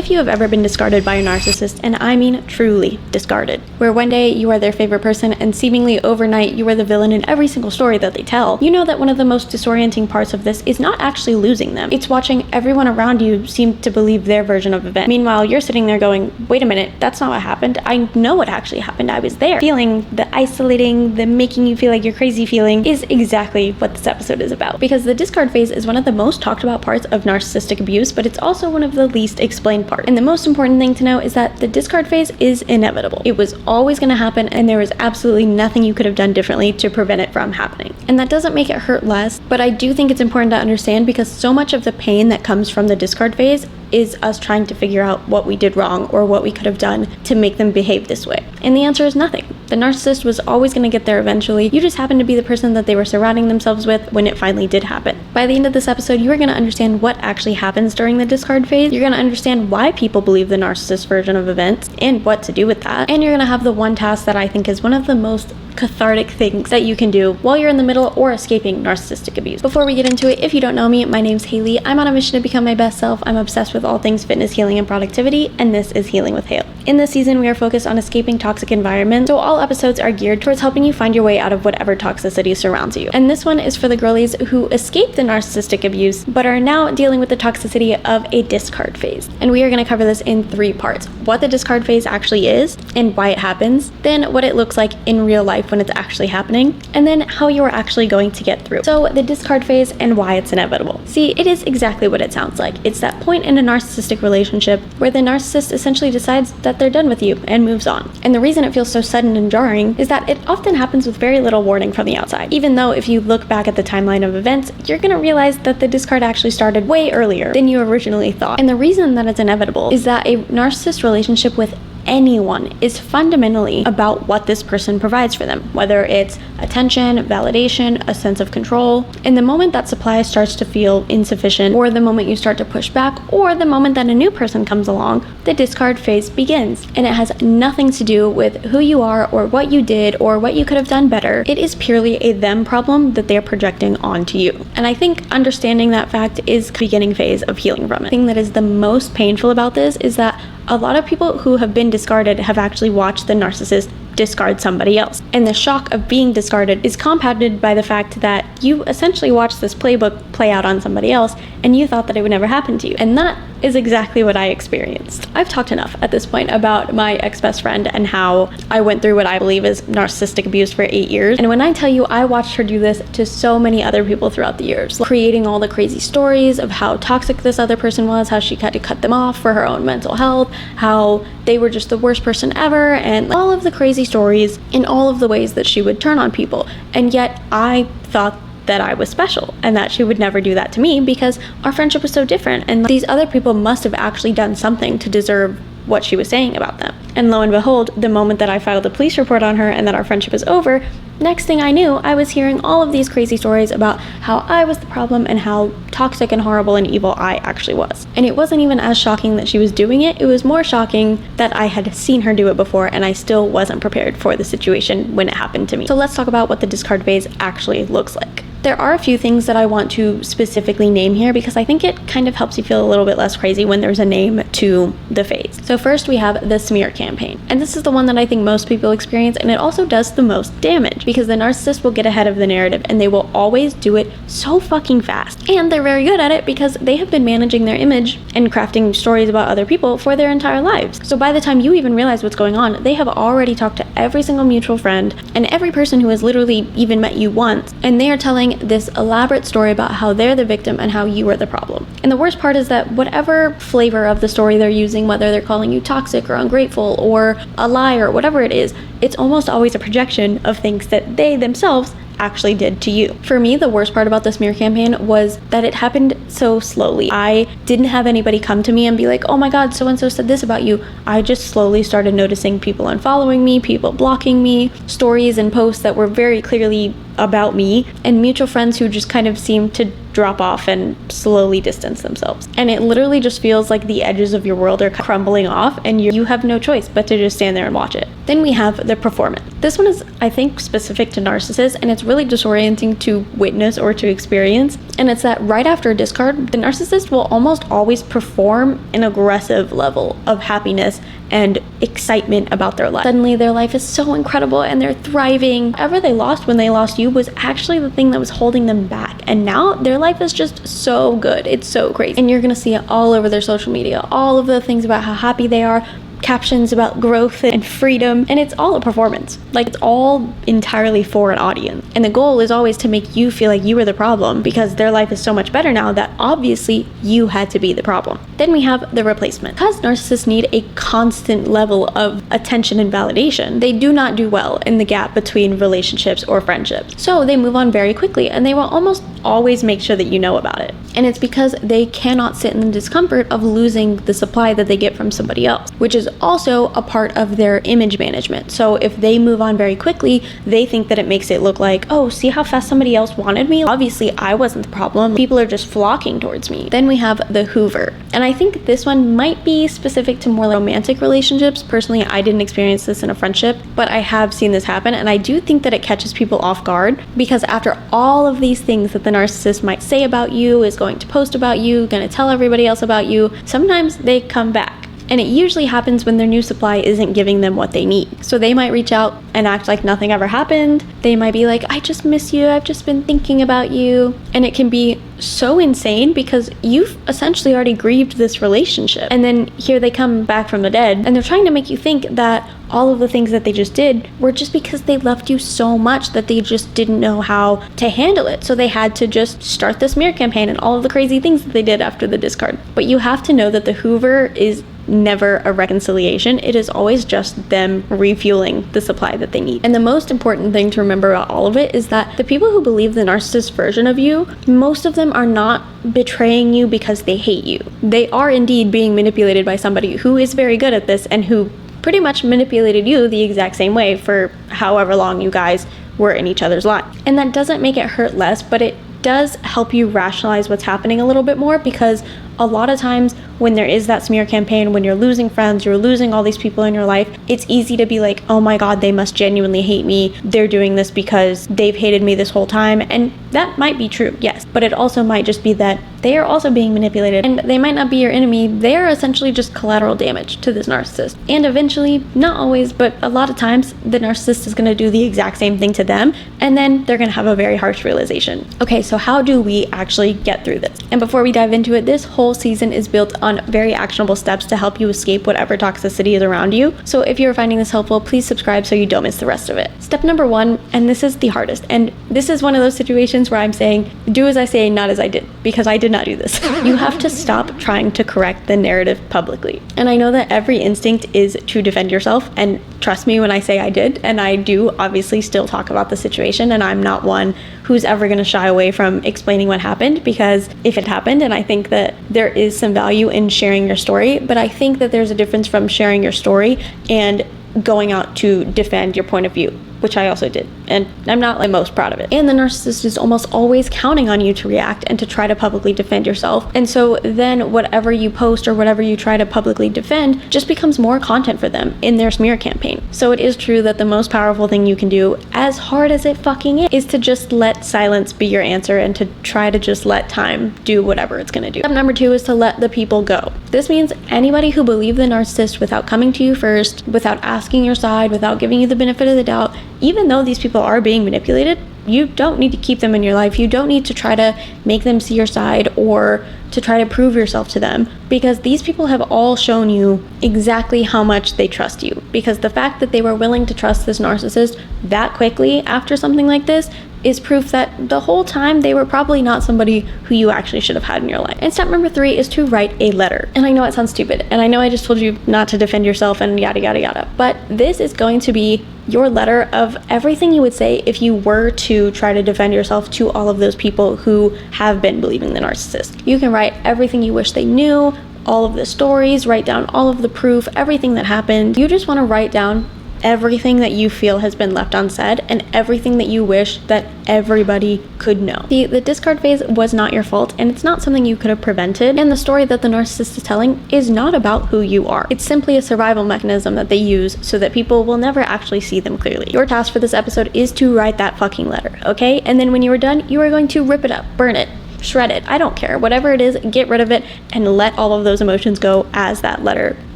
if you have ever been discarded by a narcissist, and I mean truly discarded, where one day you are their favorite person and seemingly overnight you are the villain in every single story that they tell, you know that one of the most disorienting parts of this is not actually losing them. It's watching everyone around you seem to believe their version of events. Meanwhile, you're sitting there going, wait a minute, that's not what happened. I know what actually happened. I was there. Feeling the isolating, the making you feel like you're crazy feeling is exactly what this episode is about. Because the discard phase is one of the most talked about parts of narcissistic abuse, but it's also one of the least explained parts. And the most important thing to know is that the discard phase is inevitable. It was always going to happen, and there was absolutely nothing you could have done differently to prevent it from happening. And that doesn't make it hurt less, but I do think it's important to understand because so much of the pain that comes from the discard phase is us trying to figure out what we did wrong or what we could have done to make them behave this way. And the answer is nothing. The narcissist was always going to get there eventually. You just happened to be the person that they were surrounding themselves with when it finally did happen. By the end of this episode, you are going to understand what actually happens during the discard phase. You're going to understand why people believe the narcissist version of events and what to do with that. And you're going to have the one task that I think is one of the most cathartic things that you can do while you're in the middle or escaping narcissistic abuse. Before we get into it, if you don't know me, my name's Haley. I'm on a mission to become my best self. I'm obsessed with all things fitness, healing, and productivity, and this is Healing with Hale. In this season, we are focused on escaping toxic environments, so all episodes are geared towards helping you find your way out of whatever toxicity surrounds you. And this one is for the girlies who escaped the narcissistic abuse, but are now dealing with the toxicity of a discard phase. And we are going to cover this in 3 parts. What the discard phase actually is, and why it happens, then what it looks like in real life when it's actually happening, and then how you are actually going to get through. So the discard phase and why it's inevitable. See, it is exactly what it sounds like. It's that point in a narcissistic relationship where the narcissist essentially decides that they're done with you and moves on. And the reason it feels so sudden and jarring is that it often happens with very little warning from the outside. Even though if you look back at the timeline of events, you're going to realize that the discard actually started way earlier than you originally thought. And the reason that it's inevitable is that a narcissist relationship with anyone is fundamentally about what this person provides for them, whether it's attention, validation, a sense of control. And the moment that supply starts to feel insufficient, or the moment you start to push back, or the moment that a new person comes along, the discard phase begins. And it has nothing to do with who you are or what you did or what you could have done better. It is purely a them problem that they're projecting onto you. And I think understanding that fact is the beginning phase of healing from it. The thing that is the most painful about this is that a lot of people who have been discarded have actually watched the narcissist discard somebody else. And the shock of being discarded is compounded by the fact that you essentially watched this playbook play out on somebody else and you thought that it would never happen to you. And that is exactly what I experienced. I've talked enough at this point about my ex-best friend and how I went through what I believe is narcissistic abuse for 8 years. And when I tell you I watched her do this to so many other people throughout the years, creating all the crazy stories of how toxic this other person was, how she had to cut them off for her own mental health, how they were just the worst person ever, and all of the crazy stories in all of the ways that she would turn on people. And yet I thought that I was special and that she would never do that to me because our friendship was so different, and these other people must have actually done something to deserve what she was saying about them. And lo and behold, the moment that I filed a police report on her and that our friendship was over, next thing I knew, I was hearing all of these crazy stories about how I was the problem and how toxic and horrible and evil I actually was. And it wasn't even as shocking that she was doing it, it was more shocking that I had seen her do it before and I still wasn't prepared for the situation when it happened to me. So let's talk about what the discard phase actually looks like. There are a few things that I want to specifically name here because I think it kind of helps you feel a little bit less crazy when there's a name to the phase. So first we have the smear campaign. And this is the one that I think most people experience, and it also does the most damage because the narcissist will get ahead of the narrative and they will always do it so fucking fast. And they're very good at it because they have been managing their image and crafting stories about other people for their entire lives. So by the time you even realize what's going on, they have already talked to every single mutual friend and every person who has literally even met you once, and they are telling this elaborate story about how they're the victim and how you are the problem. And the worst part is that whatever flavor of the story they're using, whether they're calling you toxic or ungrateful or a liar, whatever it is, it's almost always a projection of things that they themselves actually did to you. For me, the worst part about the smear campaign was that it happened so slowly. I didn't have anybody come to me and be like, oh my god, so-and-so said this about you. I just slowly started noticing people unfollowing me, people blocking me, stories and posts that were very clearly about me, and mutual friends who just kind of seem to drop off and slowly distance themselves. And it literally just feels like the edges of your world are crumbling off, and you have no choice but to just stand there and watch it. Then we have the performance. This one is, I think, specific to narcissists, and it's really disorienting to witness or to experience. And it's that right after a discard, the narcissist will almost always perform an aggressive level of happiness and excitement about their life. Suddenly their life is so incredible and they're thriving. Whatever they lost when they lost you was actually the thing that was holding them back. And now their life is just so good. It's so crazy. And you're gonna see it all over their social media. All of the things about how happy they are, captions about growth and freedom, and it's all a performance. Like, it's all entirely for an audience. And the goal is always to make you feel like you were the problem, because their life is so much better now that obviously you had to be the problem. Then we have the replacement. Because narcissists need a constant level of attention and validation, they do not do well in the gap between relationships or friendships. So they move on very quickly, and they will almost always make sure that you know about it. And it's because they cannot sit in the discomfort of losing the supply that they get from somebody else, which is also a part of their image management. So if they move on very quickly, they think that it makes it look like, oh, see how fast somebody else wanted me? Obviously, I wasn't the problem. People are just flocking towards me. Then we have the hoover. And I think this one might be specific to more romantic relationships. Personally, I didn't experience this in a friendship, but I have seen this happen. And I do think that it catches people off guard, because after all of these things that the narcissist might say about you, is going to post about you, going to tell everybody else about you, sometimes they come back. And it usually happens when their new supply isn't giving them what they need. So they might reach out and act like nothing ever happened. They might be like, I just miss you. I've just been thinking about you. And it can be so insane because you've essentially already grieved this relationship. And then here they come back from the dead, and they're trying to make you think that all of the things that they just did were just because they loved you so much that they just didn't know how to handle it. So they had to just start the smear campaign and all of the crazy things that they did after the discard. But you have to know that the hoover is never a reconciliation. It is always just them refueling the supply that they need. And the most important thing to remember about all of it is that the people who believe the narcissist version of you, most of them are not betraying you because they hate you. They are indeed being manipulated by somebody who is very good at this and who pretty much manipulated you the exact same way for however long you guys were in each other's lives. And that doesn't make it hurt less, but it does help you rationalize what's happening a little bit more, because a lot of times when there is that smear campaign, when you're losing friends, you're losing all these people in your life, it's easy to be like, oh my God, they must genuinely hate me. They're doing this because they've hated me this whole time. And that might be true, yes. But it also might just be that they are also being manipulated, and they might not be your enemy. They are essentially just collateral damage to this narcissist. And eventually, not always, but a lot of times, the narcissist is gonna do the exact same thing to them, and then they're gonna have a very harsh realization. Okay, so how do we actually get through this? And before we dive into it, this whole season is built on very actionable steps to help you escape whatever toxicity is around you. So if you're finding this helpful, please subscribe so you don't miss the rest of it. Step number 1, and this is the hardest, and this is one of those situations where I'm saying, do as I say, not as I did, because I did not do this. You have to stop trying to correct the narrative publicly. And I know that every instinct is to defend yourself, and trust me when I say I did, and I do obviously still talk about the situation, and I'm not one who's ever going to shy away from explaining what happened, because if it happened, and I think that there is some value in sharing your story, but I think that there's a difference from sharing your story and going out to defend your point of view, which I also did, and I'm not like most proud of it. And the narcissist is almost always counting on you to react and to try to publicly defend yourself. And so then whatever you post or whatever you try to publicly defend just becomes more content for them in their smear campaign. So it is true that the most powerful thing you can do, as hard as it fucking is to just let silence be your answer and to try to just let time do whatever it's gonna do. Step number 2 is to let the people go. This means anybody who believed the narcissist without coming to you first, without asking your side, without giving you the benefit of the doubt, even though these people are being manipulated, you don't need to keep them in your life. You don't need to try to make them see your side or to try to prove yourself to them, because these people have all shown you exactly how much they trust you. Because the fact that they were willing to trust this narcissist that quickly after something like this is proof that the whole time they were probably not somebody who you actually should have had in your life. And step number 3 is to write a letter. And I know it sounds stupid, and I know I just told you not to defend yourself and yada yada yada, but this is going to be your letter of everything you would say if you were to try to defend yourself to all of those people who have been believing the narcissist. You can write everything you wish they knew, all of the stories, write down all of the proof, everything that happened. You just want to write down everything that you feel has been left unsaid and everything that you wish that everybody could know. The discard phase was not your fault, and it's not something you could have prevented, and the story that the narcissist is telling is not about who you are. It's simply a survival mechanism that they use so that people will never actually see them clearly. Your task for this episode is to write that fucking letter, okay? And then when you are done, you are going to rip it up, burn it, shred it, I don't care. Whatever it is, get rid of it and let all of those emotions go as that letter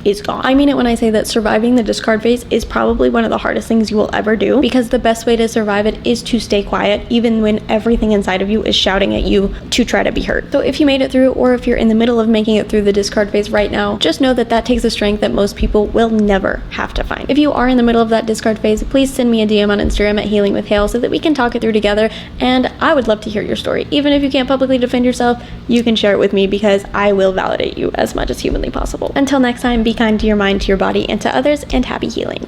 is gone. I mean it when I say that surviving the discard phase is probably one of the hardest things you will ever do, because the best way to survive it is to stay quiet even when everything inside of you is shouting at you to try to be heard. So if you made it through, or if you're in the middle of making it through the discard phase right now, just know that that takes a strength that most people will never have to find. If you are in the middle of that discard phase, please send me a DM on Instagram at Healing with Hale so that we can talk it through together, and I would love to hear your story. Even if you can't publicly defend yourself, you can share it with me because I will validate you as much as humanly possible. Until next time, be kind to your mind, to your body, and to others, and happy healing.